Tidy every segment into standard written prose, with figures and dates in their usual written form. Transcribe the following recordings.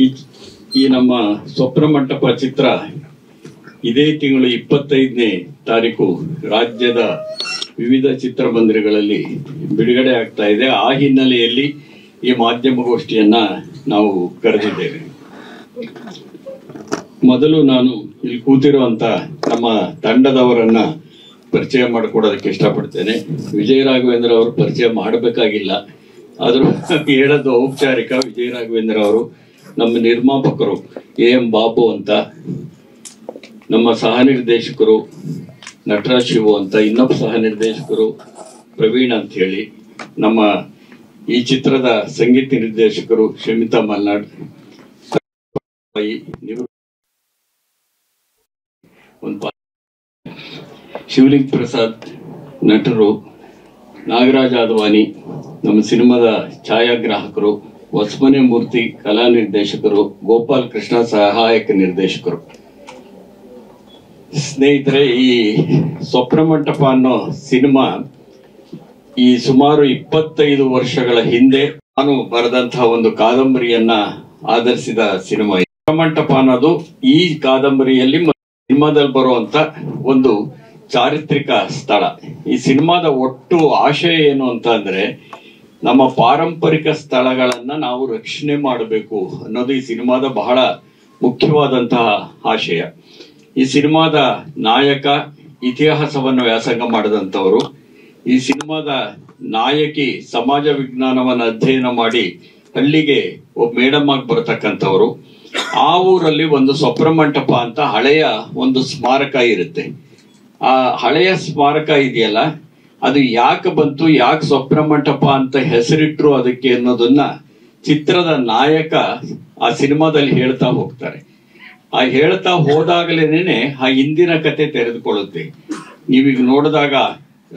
ಈ ಈ ನಮ್ಮ ಸ್ವಪ್ನ ಮಂಟಪ ಚಿತ್ರ ಇದೇ ತಿಂಗಳು 25ನೇ ತಾರೀಕು ರಾಜ್ಯದ ವಿವಿಧ ಚಿತ್ರಮಂದಿರಗಳಲ್ಲಿ ಬಿಡುಗಡೆ ಆಗ್ತಾ ಇದೆ. ಆ ಹಿನ್ನೆಲೆಯಲ್ಲಿ ಈ ಮಾಧ್ಯಮಗೋಷ್ಠಿಯನ್ನ ನಾವು ಕರೆದಿದ್ದೇವೆ. ಮೊದಲು ನಾನು ಇಲ್ಲಿ ಕೂತಿರುವಂತ ನಮ್ಮ ತಂಡದವರನ್ನ ಪರಿಚಯ ಮಾಡಿಕೊಡೋದಕ್ಕೆ ಇಷ್ಟಪಡ್ತೇನೆ. ವಿಜಯ ರಾಘವೇಂದ್ರ ಅವರು ಪರಿಚಯ ಮಾಡಬೇಕಾಗಿಲ್ಲ, ಆದ್ರೂ ಹೇಳೋದು ಔಪಚಾರಿಕ. ವಿಜಯ ರಾಘವೇಂದ್ರ ಅವರು ನಮ್ಮ ನಿರ್ಮಾಪಕರು ಎಂ ಬಾಬು ಅಂತ, ನಮ್ಮ ಸಹ ನಿರ್ದೇಶಕರು ನಟರಾಜ್ ಶಿವು ಅಂತ, ಇನ್ನೊಬ್ಬ ಸಹ ನಿರ್ದೇಶಕರು ಪ್ರವೀಣ್ ಅಂತ ಹೇಳಿ, ನಮ್ಮ ಈ ಚಿತ್ರದ ಸಂಗೀತ ನಿರ್ದೇಶಕರು ಶಮಿತಾ ಮಲ್ನಾಡ್, ಶಿವಲಿಂಗ್ ಪ್ರಸಾದ್ ನಟರು, ನಾಗರಾಜ್ ಆದವಾನಿ ನಮ್ಮ ಸಿನಿಮಾದ ಛಾಯಾಗ್ರಾಹಕರು, ಹೊಸಮನೆ ಮೂರ್ತಿ ಕಲಾ ನಿರ್ದೇಶಕರು, ಗೋಪಾಲ್ ಕೃಷ್ಣ ಸಹಾಯಕ ನಿರ್ದೇಶಕರು. ಸ್ನೇಹಿತರೆ, ಈ ಸ್ವಪ್ನ ಮಂಟಪ ಅನ್ನೋ ಸಿನಿಮಾ ಈ ಸುಮಾರು 25 ವರ್ಷಗಳ ಹಿಂದೆ ನಾನು ಬರೆದಂತಹ ಒಂದು ಕಾದಂಬರಿಯನ್ನ ಆಧರಿಸಿದ ಸಿನಿಮಾ. ಸ್ವಪ್ನ ಮಂಟಪ ಅನ್ನೋದು ಈ ಕಾದಂಬರಿಯಲ್ಲಿ ಸಿನಿಮಾದಲ್ಲಿ ಬರುವಂತ ಒಂದು ಚಾರಿತ್ರಿಕ ಸ್ಥಳ. ಈ ಸಿನಿಮಾದ ಒಟ್ಟು ಆಶಯ ಏನು ಅಂತ ಅಂದ್ರೆ, ನಮ್ಮ ಪಾರಂಪರಿಕ ಸ್ಥಳಗಳನ್ನ ನಾವು ರಕ್ಷಣೆ ಮಾಡಬೇಕು ಅನ್ನೋದು ಈ ಸಿನಿಮಾದ ಬಹಳ ಮುಖ್ಯವಾದಂತಹ ಆಶಯ. ಈ ಸಿನಿಮಾದ ನಾಯಕ ಇತಿಹಾಸವನ್ನು ವ್ಯಾಸಂಗ ಮಾಡಿದಂಥವರು, ಈ ಸಿನಿಮಾದ ನಾಯಕಿ ಸಮಾಜ ವಿಜ್ಞಾನವನ್ನು ಅಧ್ಯಯನ ಮಾಡಿ ಹಳ್ಳಿಗೆ ಒಬ್ಬ ಮೇಡಮ್ ಆಗಿ ಬರತಕ್ಕಂಥವ್ರು. ಆ ಊರಲ್ಲಿ ಒಂದು ಸ್ವಪ್ನ ಮಂಟಪ ಅಂತ ಹಳೆಯ ಒಂದು ಸ್ಮಾರಕ ಇರುತ್ತೆ. ಆ ಹಳೆಯ ಸ್ಮಾರಕ ಇದೆಯಲ್ಲ, ಅದು ಯಾಕೆ ಬಂತು, ಯಾಕೆ ಸ್ವಪ್ನ ಮಂಟಪ ಅಂತ ಹೆಸರಿಟ್ರು ಅದಕ್ಕೆ ಅನ್ನೋದನ್ನ ಚಿತ್ರದ ನಾಯಕ ಆ ಸಿನಿಮಾದಲ್ಲಿ ಹೇಳ್ತಾ ಹೋಗ್ತಾರೆ. ಆ ಹೇಳ್ತಾ ಹೋದಾಗಲೇನೆ ಆ ಹಿಂದಿನ ಕತೆ ತೆರೆದುಕೊಳ್ಳುತ್ತೆ. ನೀವೀಗ ನೋಡಿದಾಗ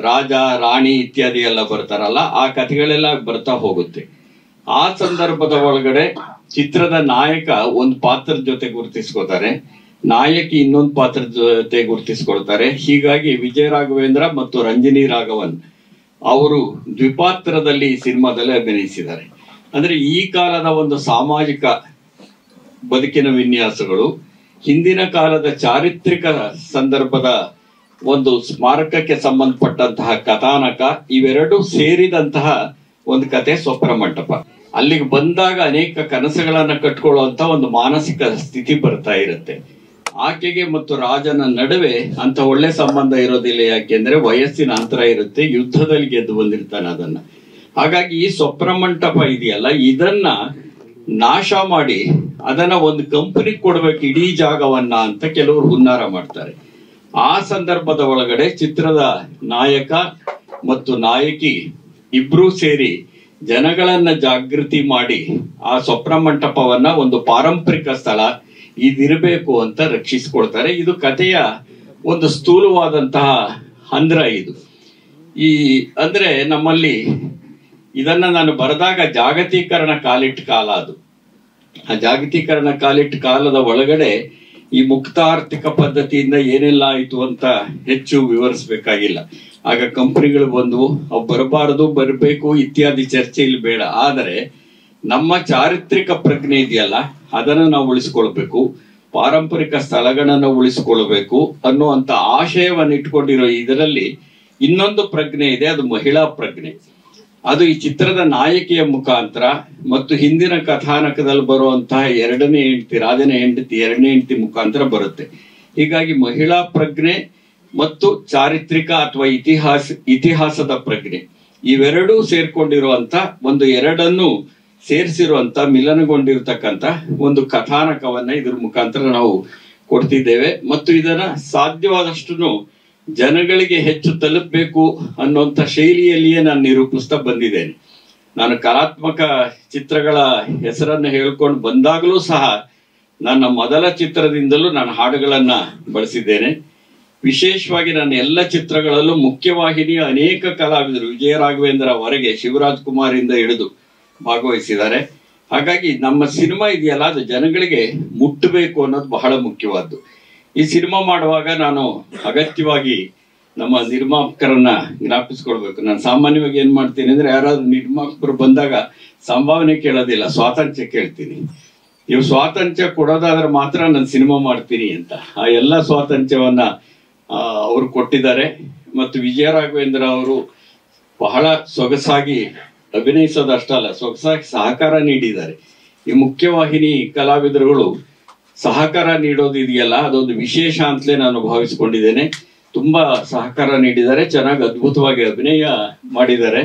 ರಾಜ ರಾಣಿ ಇತ್ಯಾದಿ ಎಲ್ಲ ಬರ್ತಾರಲ್ಲ, ಆ ಕಥೆಗಳೆಲ್ಲ ಬರ್ತಾ ಹೋಗುತ್ತೆ. ಆ ಸಂದರ್ಭದ ಒಳಗಡೆ ಚಿತ್ರದ ನಾಯಕ ಒಂದು ಪಾತ್ರದ ಜೊತೆ ಗುರುತಿಸ್ಕೋತಾರೆ, ನಾಯಕಿ ಇನ್ನೊಂದು ಪಾತ್ರದ ಜೊತೆ ಗುರುತಿಸ್ಕೊಳ್ತಾರೆ. ಹೀಗಾಗಿ ವಿಜಯ ರಾಘವೇಂದ್ರ ಮತ್ತು ರಂಜನಿ ರಾಘವನ್ ಅವರು ದ್ವಿಪಾತ್ರದಲ್ಲಿ ಈ ಸಿನಿಮಾದಲ್ಲಿ ಅಭಿನಯಿಸಿದ್ದಾರೆ. ಅಂದ್ರೆ ಈ ಕಾಲದ ಒಂದು ಸಾಮಾಜಿಕ ಬದುಕಿನ ವಿನ್ಯಾಸಗಳು, ಹಿಂದಿನ ಕಾಲದ ಚಾರಿತ್ರಿಕ ಸಂದರ್ಭದ ಒಂದು ಸ್ಮಾರಕಕ್ಕೆ ಸಂಬಂಧಪಟ್ಟಂತಹ ಕಥಾನಕ, ಇವೆರಡೂ ಸೇರಿದಂತಹ ಒಂದು ಕತೆ ಸ್ವಪ್ನ ಮಂಟಪ. ಅಲ್ಲಿಗೆ ಬಂದಾಗ ಅನೇಕ ಕನಸುಗಳನ್ನ ಕಟ್ಕೊಳ್ಳುವಂತ ಒಂದು ಮಾನಸಿಕ ಸ್ಥಿತಿ ಬರ್ತಾ ಇರುತ್ತೆ. ಆಕೆಗೆ ಮತ್ತು ರಾಜನ ನಡುವೆ ಅಂತ ಒಳ್ಳೆ ಸಂಬಂಧ ಇರೋದಿಲ್ಲ, ಯಾಕೆಂದ್ರೆ ವಯಸ್ಸಿನ ಅಂತರ ಇರುತ್ತೆ, ಯುದ್ಧದಲ್ಲಿ ಗೆದ್ದು ಬಂದಿರ್ತಾನೆ ಅದನ್ನ. ಹಾಗಾಗಿ ಈ ಸ್ವಪ್ನ ಮಂಟಪ ಇದೆಯಲ್ಲ, ಇದನ್ನ ನಾಶ ಮಾಡಿ ಅದನ್ನ ಒಂದು ಕಂಪನಿ ಕೊಡ್ಬೇಕು ಇಡೀ ಜಾಗವನ್ನ ಅಂತ ಕೆಲವರು ಹುನ್ನಾರ ಮಾಡ್ತಾರೆ. ಆ ಸಂದರ್ಭದ ಒಳಗಡೆ ಚಿತ್ರದ ನಾಯಕ ಮತ್ತು ನಾಯಕಿ ಇಬ್ರು ಸೇರಿ ಜನಗಳನ್ನ ಜಾಗೃತಿ ಮಾಡಿ ಆ ಸ್ವಪ್ನ ಮಂಟಪವನ್ನ ಒಂದು ಪಾರಂಪರಿಕ ಸ್ಥಳ ಇದಿರಬೇಕು ಅಂತ ರಕ್ಷಿಸಿಕೊಳ್ತಾರೆ. ಇದು ಕಥೆಯ ಒಂದು ಸ್ಥೂಲವಾದಂತಹ ಹಂದ್ರ. ಇದು ಈ ಅಂದ್ರೆ ನಮ್ಮಲ್ಲಿ ಇದನ್ನ ನಾನು ಬರೆದಾಗ ಜಾಗತೀಕರಣ ಕಾಲಿಟ್ಟ ಕಾಲ ಅದು. ಆ ಜಾಗತೀಕರಣ ಕಾಲಿಟ್ಟ ಕಾಲದ ಒಳಗಡೆ ಈ ಮುಕ್ತ ಆರ್ಥಿಕ ಪದ್ಧತಿಯಿಂದ ಏನೆಲ್ಲ ಆಯ್ತು ಅಂತ ಹೆಚ್ಚು ವಿವರಿಸಬೇಕಾಗಿಲ್ಲ. ಆಗ ಕಂಪನಿಗಳು ಬಂದವು, ಅವು ಬರಬಾರದು, ಬರಬೇಕು ಇತ್ಯಾದಿ ಚರ್ಚೆ ಇಲ್ಲಿ ಬೇಡ. ಆದರೆ ನಮ್ಮ ಚಾರಿತ್ರಿಕ ಪ್ರಜ್ಞೆ ಇದೆಯಲ್ಲ, ಅದನ್ನ ನಾವು ಉಳಿಸ್ಕೊಳ್ಬೇಕು, ಪಾರಂಪರಿಕ ಸ್ಥಳಗಳನ್ನ ಉಳಿಸ್ಕೊಳ್ಬೇಕು ಅನ್ನುವಂತ ಆಶಯವನ್ನು ಇಟ್ಕೊಂಡಿರೋ ಇದರಲ್ಲಿ ಇನ್ನೊಂದು ಪ್ರಜ್ಞೆ ಇದೆ, ಅದು ಮಹಿಳಾ ಪ್ರಜ್ಞೆ. ಅದು ಈ ಚಿತ್ರದ ನಾಯಕಿಯ ಮುಖಾಂತರ ಮತ್ತು ಹಿಂದಿನ ಕಥಾನಕದಲ್ಲಿ ಬರುವಂತಹ ಎರಡನೇ ಹೆಂಡತಿ, ರಾಜನ ಹೆಂಡತಿ, ಎರಡನೇ ಹೆಂಡತಿ ಮುಖಾಂತರ ಬರುತ್ತೆ. ಹೀಗಾಗಿ ಮಹಿಳಾ ಪ್ರಜ್ಞೆ ಮತ್ತು ಚಾರಿತ್ರಿಕ ಅಥವಾ ಇತಿಹಾಸದ ಪ್ರಜ್ಞೆ ಇವೆರಡೂ ಸೇರ್ಕೊಂಡಿರುವಂತ ಒಂದು, ಎರಡನ್ನು ಸೇರಿಸಿರುವಂತ ಮಿಲನಗೊಂಡಿರ್ತಕ್ಕಂಥ ಒಂದು ಕಥಾನಕವನ್ನ ಇದ್ರ ಮುಖಾಂತರ ನಾವು ಕೊಡ್ತಿದ್ದೇವೆ. ಮತ್ತು ಇದನ್ನ ಸಾಧ್ಯವಾದಷ್ಟು ಜನಗಳಿಗೆ ಹೆಚ್ಚು ತಲುಪಬೇಕು ಅನ್ನುವಂಥ ಶೈಲಿಯಲ್ಲಿಯೇ ನಾನು ನಿರೂಪಿಸ್ತಾ ಬಂದಿದ್ದೇನೆ. ನಾನು ಕಲಾತ್ಮಕ ಚಿತ್ರಗಳ ಹೆಸರನ್ನು ಹೇಳ್ಕೊಂಡು ಬಂದಾಗಲೂ ಸಹ ನನ್ನ ಮೊದಲ ಚಿತ್ರದಿಂದಲೂ ನಾನು ಹಾಡುಗಳನ್ನ ಬಳಸಿದ್ದೇನೆ. ವಿಶೇಷವಾಗಿ ನನ್ನ ಎಲ್ಲ ಚಿತ್ರಗಳಲ್ಲೂ ಮುಖ್ಯವಾಹಿನಿಯ ಅನೇಕ ಕಲಾವಿದರು ವಿಜಯ ರಾಘವೇಂದ್ರ ಅವರೆಗೆ ಶಿವರಾಜ್ ಕುಮಾರ್ ಇಂದ ಹಿಡಿದು ಭಾಗವಹಿಸಿದ್ದಾರೆ. ಹಾಗಾಗಿ ನಮ್ಮ ಸಿನಿಮಾ ಇದೆಯಲ್ಲ, ಅದು ಜನಗಳಿಗೆ ಮುಟ್ಟಬೇಕು ಅನ್ನೋದು ಬಹಳ ಮುಖ್ಯವಾದ್ದು. ಈ ಸಿನಿಮಾ ಮಾಡುವಾಗ ನಾನು ಅಗತ್ಯವಾಗಿ ನಮ್ಮ ನಿರ್ಮಾಪಕರನ್ನ ಜ್ಞಾಪಿಸ್ಕೊಳ್ಬೇಕು. ನಾನು ಸಾಮಾನ್ಯವಾಗಿ ಏನ್ ಮಾಡ್ತೀನಿ ಅಂದ್ರೆ, ಯಾರಾದ್ರೂ ನಿರ್ಮಾಪಕರು ಬಂದಾಗ ಸಂಭಾವನೆ ಕೇಳೋದಿಲ್ಲ, ಸ್ವಾತಂತ್ರ್ಯ ಕೇಳ್ತೀನಿ. ನೀವು ಸ್ವಾತಂತ್ರ್ಯ ಕೊಡೋದಾದ್ರೆ ಮಾತ್ರ ನಾನು ಸಿನಿಮಾ ಮಾಡ್ತೀನಿ ಅಂತ. ಆ ಎಲ್ಲ ಸ್ವಾತಂತ್ರ್ಯವನ್ನ ಅವರು ಕೊಟ್ಟಿದ್ದಾರೆ. ಮತ್ತು ವಿಜಯ ರಾಘವೇಂದ್ರ ಅವರು ಬಹಳ ಸೊಗಸಾಗಿ ಅಭಿನಯಿಸೋದಷ್ಟಲ್ಲ, ಸೊಗಸಾಗಿ ಸಹಕಾರ ನೀಡಿದ್ದಾರೆ. ಈ ಮುಖ್ಯವಾಹಿನಿ ಕಲಾವಿದರುಗಳು ಸಹಕಾರ ನೀಡೋದು ಇದೆಯಲ್ಲ, ಅದೊಂದು ವಿಶೇಷ ಅಂತಲೇ ನಾನು ಭಾವಿಸ್ಕೊಂಡಿದ್ದೇನೆ. ತುಂಬಾ ಸಹಕಾರ ನೀಡಿದ್ದಾರೆ, ಚೆನ್ನಾಗಿ ಅದ್ಭುತವಾಗಿ ಅಭಿನಯ ಮಾಡಿದ್ದಾರೆ.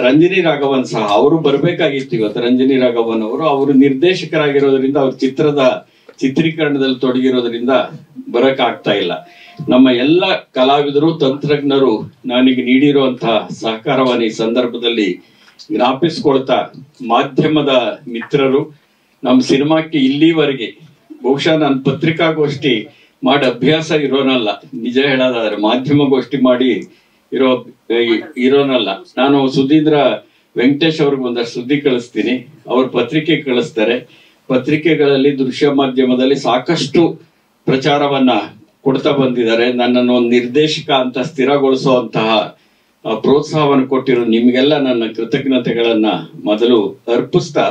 ರಂಜಿನಿ ರಾಘವನ್ ಸಹ ಅವರು ಬರ್ಬೇಕಾಗಿತ್ತು ಇವತ್ತು. ರಂಜಿನಿ ರಾಘವನ್ ಅವರು ನಿರ್ದೇಶಕರಾಗಿರೋದ್ರಿಂದ, ಅವ್ರ ಚಿತ್ರದ ಚಿತ್ರೀಕರಣದಲ್ಲಿ ತೊಡಗಿರೋದ್ರಿಂದ ಬರಕ್ ಆಗ್ತಾ ಇಲ್ಲ. ನಮ್ಮ ಎಲ್ಲ ಕಲಾವಿದರು, ತಂತ್ರಜ್ಞರು ನನಗೆ ನೀಡಿರುವಂತಹ ಸಹಕಾರವನ್ನು ಈ ಸಂದರ್ಭದಲ್ಲಿ ಜ್ಞಾಪಿಸ್ಕೊಳ್ತಾ, ಮಾಧ್ಯಮದ ಮಿತ್ರರು, ನಮ್ಮ ಸಿನಿಮಾಕ್ಕೆ ಇಲ್ಲಿವರೆಗೆ ಬಹುಶಃ ನಾನು ಪತ್ರಿಕಾಗೋಷ್ಠಿ ಮಾಡಿ ಅಭ್ಯಾಸ ಇರೋನಲ್ಲ, ನಿಜ ಹೇಳೋದಾದ್ರೆ ಮಾಧ್ಯಮಗೋಷ್ಠಿ ಮಾಡಿ ಇರೋನಲ್ಲ. ನಾನು ಸುಧೀಂದ್ರ ವೆಂಕಟೇಶ್ ಅವ್ರಿಗೆ ಒಂದಷ್ಟು ಸುದ್ದಿ ಕಳಿಸ್ತೀನಿ, ಅವ್ರ ಪತ್ರಿಕೆ ಕಳಿಸ್ತಾರೆ. ಪತ್ರಿಕೆಗಳಲ್ಲಿ, ದೃಶ್ಯ ಮಾಧ್ಯಮದಲ್ಲಿ ಸಾಕಷ್ಟು ಪ್ರಚಾರವನ್ನ ಕೊಡ್ತಾ ಬಂದಿದ್ದಾರೆ. ನನ್ನನ್ನು ಒಂದು ನಿರ್ದೇಶಕ ಅಂತ ಸ್ಥಿರಗೊಳಿಸುವಂತಹ ಪ್ರೋತ್ಸಾಹವನ್ನು ಕೊಟ್ಟಿರೋ ನಿಮ್ಗೆಲ್ಲ ನನ್ನ ಕೃತಜ್ಞತೆಗಳನ್ನ ಮೊದಲು ಅರ್ಪಿಸ್ತಾ,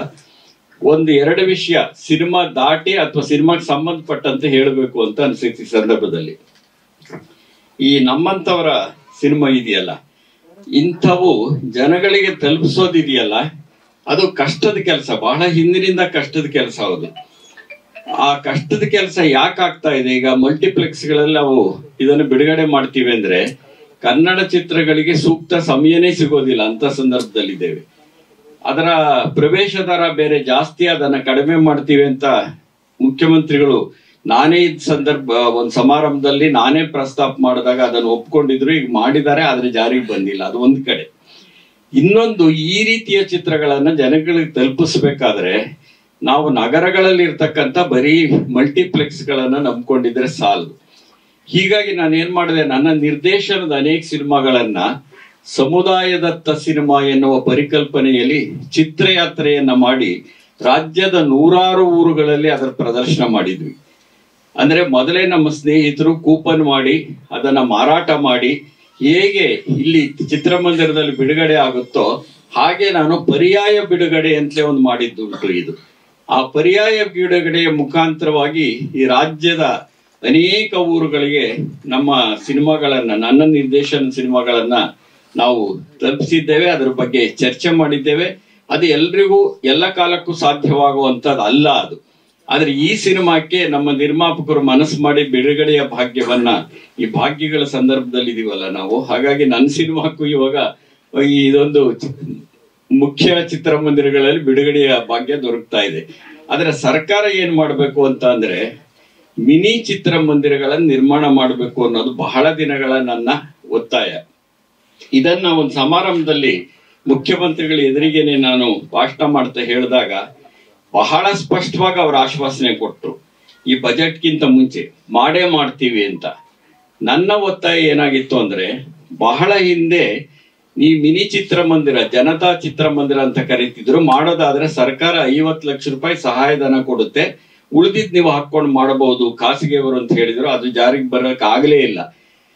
ಒಂದು ಎರಡು ವಿಷಯ ಸಿನಿಮಾ ದಾಟಿ ಅಥವಾ ಸಿನಿಮಾಗೆ ಸಂಬಂಧಪಟ್ಟಂತೆ ಹೇಳಬೇಕು ಅಂತ ಅನ್ಸುತ್ತೆ ಈ ಸಂದರ್ಭದಲ್ಲಿ. ಈ ನಮ್ಮಂತವರ ಸಿನಿಮಾ ಇದೆಯಲ್ಲ, ಇಂಥವು ಜನಗಳಿಗೆ ತಲುಪಿಸೋದಿದೆಯಲ್ಲ, ಅದು ಕಷ್ಟದ ಕೆಲಸ, ಬಹಳ ಹಿಂದಿನಿಂದ ಕಷ್ಟದ ಕೆಲಸ. ಹೌದು, ಆ ಕಷ್ಟದ ಕೆಲಸ ಯಾಕೆ ಆಗ್ತಾ ಇದೆ? ಈಗ ಮಲ್ಟಿಪ್ಲೆಕ್ಸ್ಗಳಲ್ಲಿ ನಾವು ಇದನ್ನು ಬಿಡುಗಡೆ ಮಾಡ್ತೀವಿ ಅಂದ್ರೆ ಕನ್ನಡ ಚಿತ್ರಗಳಿಗೆ ಸೂಕ್ತ ಸಮಯನೇ ಸಿಗೋದಿಲ್ಲ ಅಂತ ಸಂದರ್ಭದಲ್ಲಿದ್ದೇವೆ. ಅದರ ಪ್ರವೇಶ ದರ ಬೇರೆ ಜಾಸ್ತಿ, ಅದನ್ನ ಕಡಿಮೆ ಮಾಡ್ತೀವಿ ಅಂತ ಮುಖ್ಯಮಂತ್ರಿಗಳು ನಾನೇ ಒಂದು ಸಮಾರಂಭದಲ್ಲಿ ನಾನೇ ಪ್ರಸ್ತಾಪ ಮಾಡಿದಾಗ ಅದನ್ನು ಒಪ್ಕೊಂಡಿದ್ರು. ಈಗ ಮಾಡಿದ್ದಾರೆ, ಆದ್ರೆ ಜಾರಿಗೆ ಬಂದಿಲ್ಲ. ಅದು ಒಂದ್ ಕಡೆ. ಇನ್ನೊಂದು, ಈ ರೀತಿಯ ಚಿತ್ರಗಳನ್ನ ಜನಗಳಿಗೆ ತಲುಪಿಸ್ಬೇಕಾದ್ರೆ ನಾವು ನಗರಗಳಲ್ಲಿ ಇರ್ತಕ್ಕಂಥ ಬರೀ ಮಲ್ಟಿಪ್ಲೆಕ್ಸ್ ಗಳನ್ನ ನಂಬ್ಕೊಂಡಿದ್ರೆ ಸಾಲದು. ಹೀಗಾಗಿ ನಾನು ಏನ್ ಮಾಡಿದೆ, ನನ್ನ ನಿರ್ದೇಶನದ ಅನೇಕ ಸಿನಿಮಾಗಳನ್ನ ಸಮುದಾಯದತ್ತ ಸಿನಿಮಾ ಎನ್ನುವ ಪರಿಕಲ್ಪನೆಯಲ್ಲಿ ಚಿತ್ರಯಾತ್ರೆಯನ್ನ ಮಾಡಿ ರಾಜ್ಯದ 100 ಊರುಗಳಲ್ಲಿ ಅದರ ಪ್ರದರ್ಶನ ಮಾಡಿದ್ವಿ. ಅಂದ್ರೆ ಮೊದಲೇ ನಮ್ಮ ಸ್ನೇಹಿತರು ಕೂಪನ್ ಮಾಡಿ ಅದನ್ನ ಮಾರಾಟ ಮಾಡಿ, ಹೇಗೆ ಇಲ್ಲಿ ಚಿತ್ರಮಂದಿರದಲ್ಲಿ ಬಿಡುಗಡೆ ಆಗುತ್ತೋ ಹಾಗೆ ನಾನು ಪರ್ಯಾಯ ಬಿಡುಗಡೆ ಅಂತಲೇ ಒಂದು ಮಾಡಿದ್ದುಂಟು. ಇದು ಆ ಪರ್ಯಾಯ ಬಿಡುಗಡೆಯ ಮುಖಾಂತರವಾಗಿ ಈ ರಾಜ್ಯದ ಅನೇಕ ಊರುಗಳಿಗೆ ನಮ್ಮ ಸಿನಿಮಾಗಳನ್ನ, ನನ್ನ ನಿರ್ದೇಶನ ಸಿನಿಮಾಗಳನ್ನ ನಾವು ತಲುಪಿಸಿದ್ದೇವೆ. ಅದರ ಬಗ್ಗೆ ಚರ್ಚೆ ಮಾಡಿದ್ದೇವೆ. ಅದು ಎಲ್ರಿಗೂ ಎಲ್ಲ ಕಾಲಕ್ಕೂ ಸಾಧ್ಯವಾಗುವಂತದ್ದು ಅಲ್ಲ ಅದು. ಆದ್ರೆ ಈ ಸಿನಿಮಾಕ್ಕೆ ನಮ್ಮ ನಿರ್ಮಾಪಕರು ಮನಸ್ಸು ಮಾಡಿ ಬಿಡುಗಡೆಯ ಭಾಗ್ಯವನ್ನ, ಈ ಭಾಗ್ಯಗಳ ಸಂದರ್ಭದಲ್ಲಿ ಇದೀವಲ್ಲ ನಾವು, ಹಾಗಾಗಿ ನನ್ನ ಸಿನಿಮಾಕ್ಕೂ ಇವಾಗ ಇದೊಂದು ಮುಖ್ಯ ಚಿತ್ರಮಂದಿರಗಳಲ್ಲಿ ಬಿಡುಗಡೆಯ ಭಾಗ್ಯ ದೊರಕ್ತಾ ಇದೆ. ಆದ್ರೆ ಸರ್ಕಾರ ಏನ್ ಮಾಡ್ಬೇಕು ಅಂತ ಅಂದ್ರೆ ಮಿನಿ ಚಿತ್ರಮಂದಿರಗಳನ್ನ ನಿರ್ಮಾಣ ಮಾಡಬೇಕು ಅನ್ನೋದು ಬಹಳ ದಿನಗಳ ನನ್ನ ಒತ್ತಾಯ. ಇದನ್ನ ಒಂದು ಸಮಾರಂಭದಲ್ಲಿ ಮುಖ್ಯಮಂತ್ರಿಗಳ ಎದುರಿಗೇನೆ ನಾನು ಭಾಷಣ ಮಾಡ್ತಾ ಹೇಳಿದಾಗ ಬಹಳ ಸ್ಪಷ್ಟವಾಗಿ ಅವ್ರ ಆಶ್ವಾಸನೆ ಕೊಟ್ಟರು, ಈ ಬಜೆಟ್ಗಿಂತ ಮುಂಚೆ ಮಾಡೇ ಮಾಡ್ತೀವಿ ಅಂತ. ನನ್ನ ಒತ್ತಾಯ ಏನಾಗಿತ್ತು ಅಂದ್ರೆ, ಬಹಳ ಹಿಂದೆ ಈ ಮಿನಿ ಚಿತ್ರಮಂದಿರ, ಜನತಾ ಚಿತ್ರಮಂದಿರ ಅಂತ ಕರೀತಿದ್ರು, ಮಾಡೋದಾದ್ರೆ ಸರ್ಕಾರ 50 ಲಕ್ಷ ರೂಪಾಯಿ ಸಹಾಯಧನ ಕೊಡುತ್ತೆ, ಉಳಿದಿದ್ ನೀವು ಹಾಕೊಂಡು ಮಾಡಬಹುದು ಖಾಸಗಿಯವರು ಅಂತ ಹೇಳಿದ್ರು. ಅದು ಜಾರಿಗೆ ಬರಕ್ ಆಗ್ಲೇ ಇಲ್ಲ.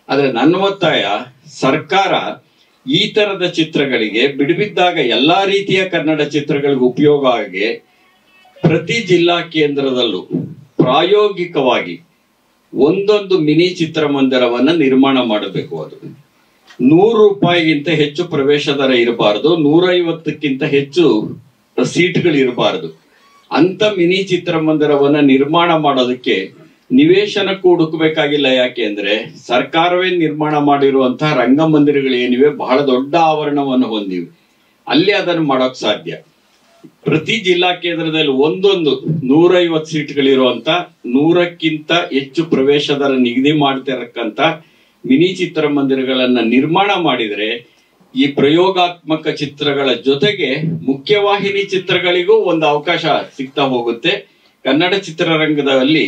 ಆದ್ರೆ ನನ್ನ ಒತ್ತಾಯ, ಸರ್ಕಾರ ಈ ತರದ ಚಿತ್ರಗಳಿಗೆ ಬಿಡುಬಿದ್ದಾಗ ಎಲ್ಲಾ ರೀತಿಯ ಕನ್ನಡ ಚಿತ್ರಗಳಿಗೆ ಉಪಯೋಗ ಆಗಿ ಪ್ರತಿ ಜಿಲ್ಲಾ ಕೇಂದ್ರದಲ್ಲೂ ಪ್ರಾಯೋಗಿಕವಾಗಿ ಒಂದೊಂದು ಮಿನಿ ಚಿತ್ರಮಂದಿರವನ್ನ ನಿರ್ಮಾಣ ಮಾಡಬೇಕು. ಅದು 100 ರೂಪಾಯಿಗಿಂತ ಹೆಚ್ಚು ಪ್ರವೇಶ ದರ ಇರಬಾರದು, 150ಕ್ಕಿಂತ ಹೆಚ್ಚು ಸೀಟ್ಗಳು ಇರಬಾರದು. ಅಂತ ಮಿನಿ ಚಿತ್ರಮಂದಿರವನ್ನ ನಿರ್ಮಾಣ ಮಾಡೋದಕ್ಕೆ ನಿವೇಶನಕ್ಕೂ ಹುಡುಕಬೇಕಾಗಿಲ್ಲ. ಯಾಕೆ ಅಂದ್ರೆ ಸರ್ಕಾರವೇ ನಿರ್ಮಾಣ ಮಾಡಿರುವಂತಹ ರಂಗಮಂದಿರಗಳು ಏನಿವೆ ಬಹಳ ದೊಡ್ಡ ಆವರಣವನ್ನು ಹೊಂದಿವೆ, ಅಲ್ಲಿ ಅದನ್ನು ಮಾಡೋಕ್ ಸಾಧ್ಯ. ಪ್ರತಿ ಜಿಲ್ಲಾ ಕೇಂದ್ರದಲ್ಲಿ ಒಂದೊಂದು 150 ಸೀಟ್ಗಳಿರುವಂತ 100ಕ್ಕಿಂತ ಹೆಚ್ಚು ಪ್ರವೇಶ ದರ ನಿಗದಿ ಮಾಡ್ತಿರಕ್ಕಂತ ಮಿನಿ ಚಿತ್ರಮಂದಿರಗಳನ್ನ ನಿರ್ಮಾಣ ಮಾಡಿದ್ರೆ ಈ ಪ್ರಯೋಗಾತ್ಮಕ ಚಿತ್ರಗಳ ಜೊತೆಗೆ ಮುಖ್ಯವಾಹಿನಿ ಚಿತ್ರಗಳಿಗೂ ಒಂದು ಅವಕಾಶ ಸಿಗ್ತಾ ಹೋಗುತ್ತೆ. ಕನ್ನಡ ಚಿತ್ರರಂಗದಲ್ಲಿ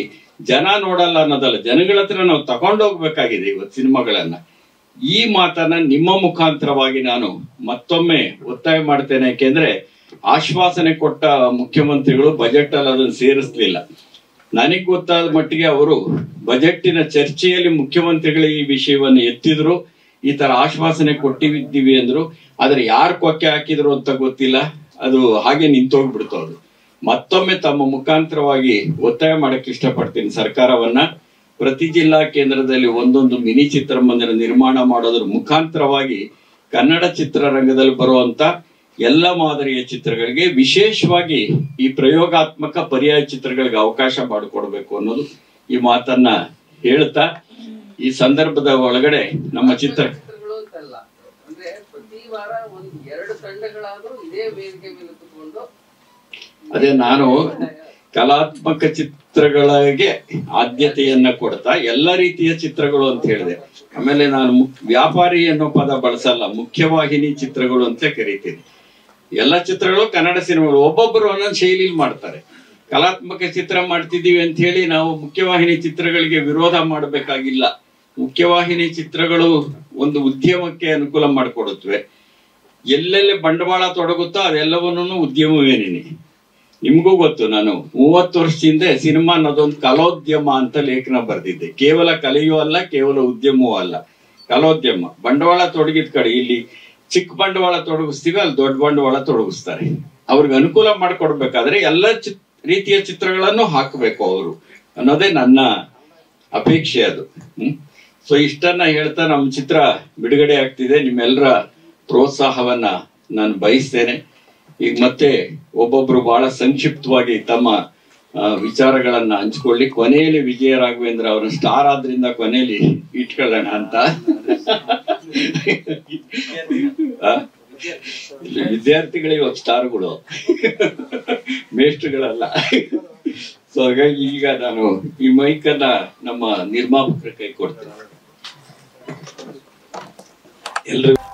ಜನ ನೋಡಲ್ಲ ಅನ್ನೋದಲ್ಲ, ಜನಗಳ ಹತ್ರ ನಾವು ತಗೊಂಡೋಗ್ಬೇಕಾಗಿದೆ ಇವತ್ತು ಸಿನಿಮಾಗಳನ್ನ. ಈ ಮಾತನ್ನ ನಿಮ್ಮ ಮುಖಾಂತರವಾಗಿ ನಾನು ಮತ್ತೊಮ್ಮೆ ಒತ್ತಾಯ ಮಾಡ್ತೇನೆ. ಯಾಕೆಂದ್ರೆ ಆಶ್ವಾಸನೆ ಕೊಟ್ಟ ಮುಖ್ಯಮಂತ್ರಿಗಳು ಬಜೆಟ್ ಅಲ್ಲಿ ಅದನ್ನು ಸೇರಿಸ್ಲಿಲ್ಲ. ನನಗ್ ಗೊತ್ತಾದ ಮಟ್ಟಿಗೆ ಅವರು ಬಜೆಟ್ಟಿನ ಚರ್ಚೆಯಲ್ಲಿ ಮುಖ್ಯಮಂತ್ರಿಗಳು ಈ ವಿಷಯವನ್ನು ಎತ್ತಿದ್ರು, ಈ ತರ ಆಶ್ವಾಸನೆ ಕೊಟ್ಟಿದ್ದೀವಿ ಅಂದ್ರು. ಆದ್ರೆ ಯಾರು ಕೊಕ್ಕೆ ಹಾಕಿದ್ರು ಅಂತ ಗೊತ್ತಿಲ್ಲ, ಅದು ಹಾಗೆ ನಿಂತೋಗ್ಬಿಡ್ತು. ಅದು ಮತ್ತೊಮ್ಮೆ ತಮ್ಮ ಮುಖಾಂತರವಾಗಿ ಒತ್ತಾಯ ಮಾಡಕ್ಕೆ ಇಷ್ಟಪಡ್ತೀನಿ ಸರ್ಕಾರವನ್ನ. ಪ್ರತಿ ಜಿಲ್ಲಾ ಕೇಂದ್ರದಲ್ಲಿ ಒಂದೊಂದು ಮಿನಿ ಚಿತ್ರಮಂದಿರ ನಿರ್ಮಾಣ ಮಾಡೋದ್ರ ಮುಖಾಂತರವಾಗಿ ಕನ್ನಡ ಚಿತ್ರರಂಗದಲ್ಲಿ ಬರುವಂತ ಎಲ್ಲ ಮಾದರಿಯ ಚಿತ್ರಗಳಿಗೆ, ವಿಶೇಷವಾಗಿ ಈ ಪ್ರಯೋಗಾತ್ಮಕ ಪರ್ಯಾಯ ಚಿತ್ರಗಳಿಗೆ ಅವಕಾಶ ಮಾಡಿಕೊಡ್ಬೇಕು ಅನ್ನೋದು ಈ ಮಾತನ್ನ ಹೇಳ್ತಾ, ಈ ಸಂದರ್ಭದ ಒಳಗಡೆ ನಮ್ಮ ಚಿತ್ರಗಳು ಅಂತಲ್ಲ, ಅಂದ್ರೆ ಪ್ರತಿ ವಾರ ಒಂದು 2 ತಂಡಗಳಾದ್ರೂ ಇದೇ ವೇದಿಕೆ ಮೇಲೆ ಕೂತ್ಕೊಂಡು, ಅದೇ ನಾನು ಕಲಾತ್ಮಕ ಚಿತ್ರಗಳಿಗೆ ಆದ್ಯತೆಯನ್ನ ಕೊಡ್ತಾ ಎಲ್ಲ ರೀತಿಯ ಚಿತ್ರಗಳು ಅಂತ ಹೇಳಿದೆ. ಆಮೇಲೆ ನಾನು ವ್ಯಾಪಾರಿ ಅನ್ನೋ ಪದ ಬಳಸಲ್ಲ, ಮುಖ್ಯವಾಹಿನಿ ಚಿತ್ರಗಳು ಅಂತ ಕರಿತೀನಿ. ಎಲ್ಲ ಚಿತ್ರಗಳು ಕನ್ನಡ ಸಿನಿಮಾಗಳು, ಒಬ್ಬೊಬ್ಬರು ಒಂದೊಂದು ಶೈಲಿಲಿ ಮಾಡ್ತಾರೆ. ಕಲಾತ್ಮಕ ಚಿತ್ರ ಮಾಡ್ತಿದೀವಿ ಅಂತ ಹೇಳಿ ನಾವು ಮುಖ್ಯವಾಹಿನಿ ಚಿತ್ರಗಳಿಗೆ ವಿರೋಧ ಮಾಡಬೇಕಾಗಿಲ್ಲ. ಮುಖ್ಯವಾಹಿನಿ ಚಿತ್ರಗಳು ಒಂದು ಉದ್ಯಮಕ್ಕೆ ಅನುಕೂಲ ಮಾಡಿಕೊಡುತ್ತವೆ. ಎಲ್ಲೆಲ್ಲಿ ಬಂಡವಾಳ ತೊಡಗುತ್ತೋ ಅದೆಲ್ಲವನ್ನೂ ಉದ್ಯಮವೇನೇನೆ. ನಿಮ್ಗೂ ಗೊತ್ತು, ನಾನು 30 ವರ್ಷದಿಂದ ಸಿನಿಮಾ ಅನ್ನೋದೊಂದು ಕಲೋದ್ಯಮ ಅಂತ ಲೇಖನ ಬರೆದಿದ್ದೆ. ಕೇವಲ ಕಲೆಯೂ ಅಲ್ಲ, ಕೇವಲ ಉದ್ಯಮವೂ ಅಲ್ಲ, ಕಲೋದ್ಯಮ. ಬಂಡವಾಳ ತೊಡಗಿದ ಕಡೆ ಇಲ್ಲಿ ಚಿಕ್ಕ ಬಂಡವಾಳ ತೊಡಗಿಸ್ತೀವಿ, ಅಲ್ಲಿ ದೊಡ್ಡ ಬಂಡವಾಳ ತೊಡಗಿಸ್ತಾರೆ. ಅವ್ರಿಗೆ ಅನುಕೂಲ ಮಾಡಿಕೊಡ್ಬೇಕಾದ್ರೆ ಎಲ್ಲ ರೀತಿಯ ಚಿತ್ರಗಳನ್ನು ಹಾಕಬೇಕು ಅವರು ಅನ್ನೋದೇ ನನ್ನ ಅಪೇಕ್ಷೆ. ಅದು ಸೊ ಇಷ್ಟನ್ನ ಹೇಳ್ತಾ ನಮ್ಮ ಚಿತ್ರ ಬಿಡುಗಡೆ ಆಗ್ತಿದೆ. ನಿಮ್ಮೆಲ್ಲರ ಪ್ರೋತ್ಸಾಹವನ್ನ ನಾನು ಬಯಸ್ತೇನೆ. ಈಗ ಮತ್ತೆ ಒಬ್ಬೊಬ್ರು ಬಹಳ ಸಂಕ್ಷಿಪ್ತವಾಗಿ ತಮ್ಮ ವಿಚಾರಗಳನ್ನ ಹಂಚ್ಕೊಳ್ಳಿ. ಕೊನೆಯಲ್ಲಿ ವಿಜಯ ರಾಘವೇಂದ್ರ ಅವರ ಸ್ಟಾರ್ ಆದ್ರಿಂದ ಕೊನೆಯಲ್ಲಿ ಇಟ್ಕೊಳ್ಳೋಣ ಅಂತ. ವಿದ್ಯಾರ್ಥಿಗಳಿಗೆ ಒಂದು ಸ್ಟಾರ್ಗಳು, ಮೇಷ್ಟ್ರುಗಳಲ್ಲ. ಸೊ ಹಾಗಾಗಿ ಈಗ ನಾನು ಈ ಮೈಕನ್ನ ನಮ್ಮ ನಿರ್ಮಾಪಕರ ಕೈ ಕೊಡ್ತೇನೆ. ಎಲ್ರಿಗೂ